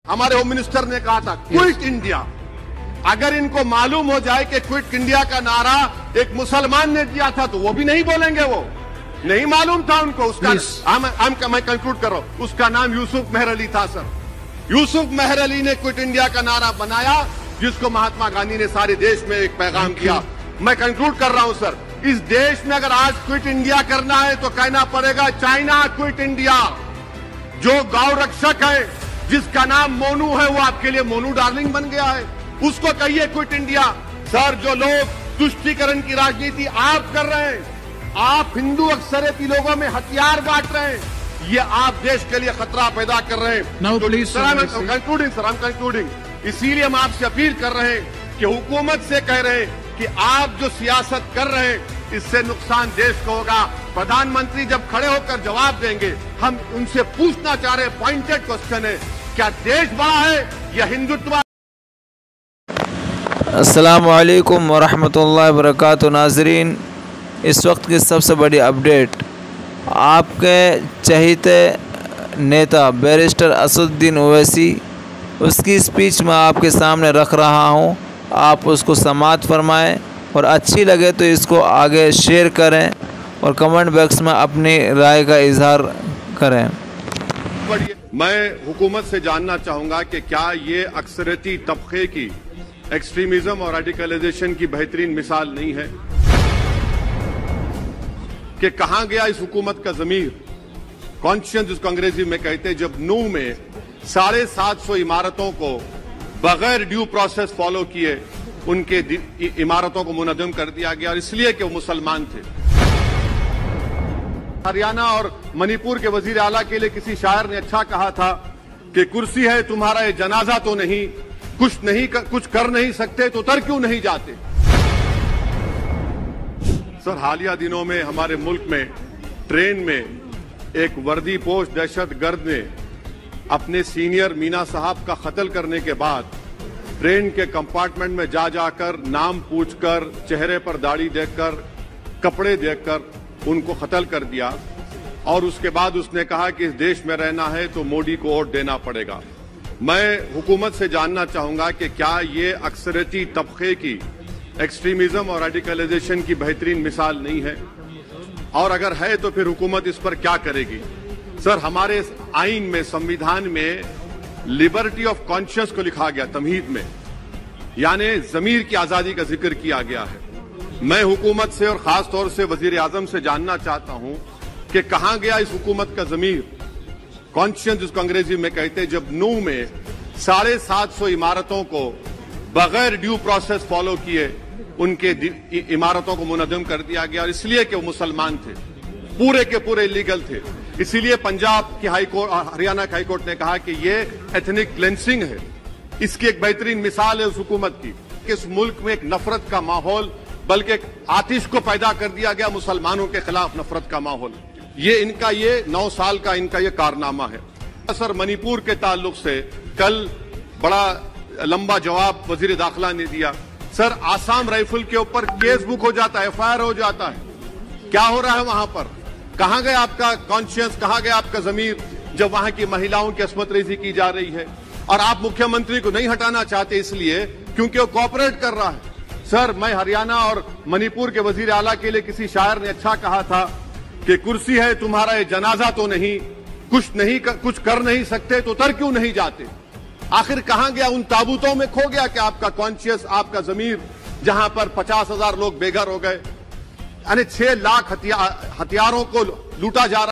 हमारे home minister ने कहा था क्विट इंडिया। अगर इनको मालूम हो जाए कि क्विट इंडिया का नारा एक मुसलमान ने दिया था तो वो भी नहीं बोलेंगे। वो नहीं मालूम था उनको। उसका मैं कंक्लूड कर रहा हूं, उसका नाम यूसुफ मेहर अली था सर। यूसुफ मेहर अली ने क्विट इंडिया का नारा बनाया, जिसको महात्मा गांधी ने सारे देश में एक पैगाम किया। मैं कंक्लूड कर रहा हूं सर, इस देश में अगर आज क्विट इंडिया करना है तो कहना पड़ेगा चाइना क्विट इंडिया। जो गौ रक्षक है जिसका नाम मोनू है, वो आपके लिए मोनू डार्लिंग बन गया है, उसको कहिए क्विट इंडिया। सर, जो लोग तुष्टीकरण की राजनीति आप कर रहे हैं, आप हिंदू अक्सरियती लोगों में हथियार बांट रहे हैं, ये आप देश के लिए खतरा पैदा कर रहे हैं। कंक्लूडिंग, इसीलिए हम आपसे अपील कर रहे हैं कि हुकूमत से कह रहे हैं कि आप जो सियासत कर रहे हैं इससे नुकसान देश को होगा। प्रधानमंत्री जब खड़े होकर जवाब देंगे, हम उनसे पूछना चाह रहे हैं, पॉइंटेड क्वेश्चन है, क्या देश बड़ा है या हिंदुत्व? अस्सलामु अलैकुम वरहमतुल्लाहि वबरकातुहू। नाज़रीन, इस वक्त की सबसे बड़ी अपडेट, आपके चहीते नेता बैरिस्टर असदुद्दीन ओवैसी, उसकी स्पीच मैं आपके सामने रख रहा हूं। आप उसको समाअत फरमाएं और अच्छी लगे तो इसको आगे शेयर करें और कमेंट बॉक्स में अपनी राय का इजहार करें। मैं हुकूमत से जानना चाहूंगा कि क्या ये अक्सरियती तबके की एक्सट्रीमिज्म और रेडिकलाइजेशन की बेहतरीन मिसाल नहीं है कि कहां गया इस हुकूमत का ज़मीर, कॉन्शियंस जिसको अंग्रेजी में कहते हैं, जब नूह में 750 इमारतों को बगैर ड्यू प्रोसेस फॉलो किए उनके इमारतों को मुनहदम कर दिया गया, और इसलिए कि वो मुसलमान थे। हरियाणा और मणिपुर के वजीर आला के लिए किसी शायर ने अच्छा कहा था कि कुर्सी है तुम्हारा ये जनाजा तो नहीं, कुछ कर नहीं सकते तो उतर क्यों नहीं जाते। सर, हालिया दिनों में हमारे मुल्क में ट्रेन में एक वर्दीपोश दहशतगर्द ने अपने सीनियर मीना साहब का कत्ल करने के बाद ट्रेन के कंपार्टमेंट में जाकर नाम पूछकर, चेहरे पर दाढ़ी देखकर, कपड़े देखकर उनको कत्ल कर दिया, और उसके बाद उसने कहा कि इस देश में रहना है तो मोदी को वोट देना पड़ेगा। मैं हुकूमत से जानना चाहूंगा कि क्या ये अक्सरियती तबके की एक्सट्रीमिज्म और रेडिकलाइजेशन की बेहतरीन मिसाल नहीं है, और अगर है तो फिर हुकूमत इस पर क्या करेगी। सर, हमारे आइन में, संविधान में लिबर्टी ऑफ कॉन्शियस को लिखा गया, तमहीद में, यानी जमीर की आजादी का जिक्र किया गया है। मैं हुकूमत से और खास तौर से वजीर आजम से जानना चाहता हूं कि कहां गया इस हुकूमत का जमीर, कॉन्शियंस जिसको अंग्रेजी में कहते हैं, जब नूह में 750 इमारतों को बगैर ड्यू प्रोसेस फॉलो किए उनके इमारतों को मुनहदम कर दिया गया, और इसलिए कि वो मुसलमान थे, पूरे के पूरे इलीगल थे। इसीलिए पंजाब की हाईकोर्ट और हरियाणा की हाईकोर्ट ने कहा कि ये एथनिक क्लेंसिंग है। इसकी एक बेहतरीन मिसाल है उस हुकूमत की कि इस मुल्क में एक नफरत का माहौल, बल्कि एक आतिश को पैदा कर दिया गया, मुसलमानों के खिलाफ नफरत का माहौल। ये 9 साल का इनका ये कारनामा है। सर, मणिपुर के ताल्लुक से कल बड़ा लंबा जवाब वजीर दाखिला ने दिया। सर, आसाम राइफल के ऊपर केस बुक हो जाता है, FIR हो जाता है। क्या हो रहा है वहां पर? कहां गया आपका कॉन्शियंस, कहां गया आपका जमीर, जब वहां की महिलाओं की अस्मत रेजी की जा रही है, और आप मुख्यमंत्री को नहीं हटाना चाहते इसलिए क्योंकि वो कोऑपरेट कर रहा है। सर, मैं हरियाणा और मणिपुर के वजीर आला के लिए किसी शायर ने अच्छा कहा था कि कुर्सी है तुम्हारा ये जनाजा तो नहीं, कुछ कर नहीं सकते तो उतर क्यों नहीं जाते। आखिर कहां गया? उन ताबूतों में खो गया कि आपका कॉन्शियस, आपका जमीर, जहां पर 50,000 लोग बेघर हो गए, यानी 6 लाख हथियारों को लूटा जा रहा।